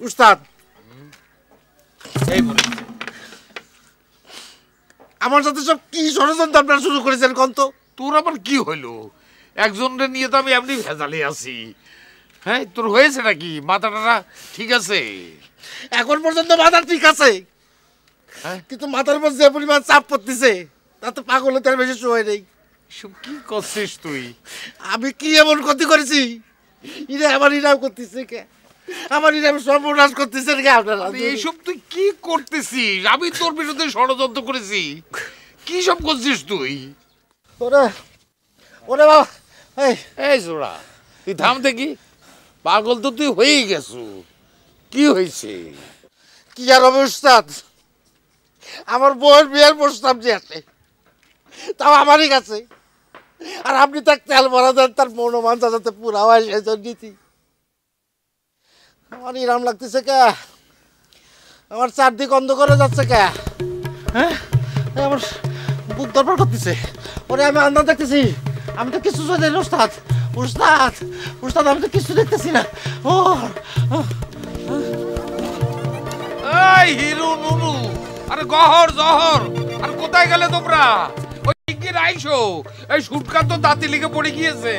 উস্তাদ আমার সাথে সব কি ষড়যন্ত্র আপনারা শুরু করেছেন কোন তো? তোর আবার কি হইলো? একজনের নিয়ে তো আমি এমনি ভেজালে আছি। হ্যাঁ, তোর হয়েছে নাকি? মাথাটা ঠিক আছে? এখন পর্যন্ত মাথা ঠিক আছে, কিন্তু মাথার উপর যে পরিমাণ চাপ পড়তেছে তাতে পাগল হতে আর বেশি সময় নেই। সব কি করছিস তুই? আমি কি এমন ক্ষতি করেছি? ইরা আমার ইরাম করতেছে কে? আমার ইরাম সর্বনাশ করতেছেন কে আপনারা? এইসব তুই কি করতেছিস? আমি তোর বিরুদ্ধে ষড়যন্ত্র করেছি? কি সব করছিস তুই? ওরে ওরে বাবা, এই জোড়া তুই থাম দেখি। পাগল তো তুই হয়েই গেছু। কি হয়েছে? কি আর হবে উস্তাদ, আমার বউয়ের বিয়ের প্রস্তাব যে আছে তাও আমারই কাছে, আর আপনি তার তেল ভরা দেন তার মনোমান যাতে পুরা হয় সেই নীতি। আমার ইরাম লাগতেছে কে? আমার চারদিক অন্ধকারে যাচ্ছে কে? হ্যাঁ, আমার বুক দরবার করতেছে। ওরে আমি আন্দাজ দেখতেছি, আমি তো কিছু জানি না উস্তাদ। উস্তাদ উস্তাদ আমি তো কিছু দেখতেছি না। ও এই হিরু নুনু, আরে গহর জহর, আর কোথায় গেলে তোমরা? ওই কি রাইছো? এই সুটকা তো দাঁতি লিগে পড়ে গিয়েছে।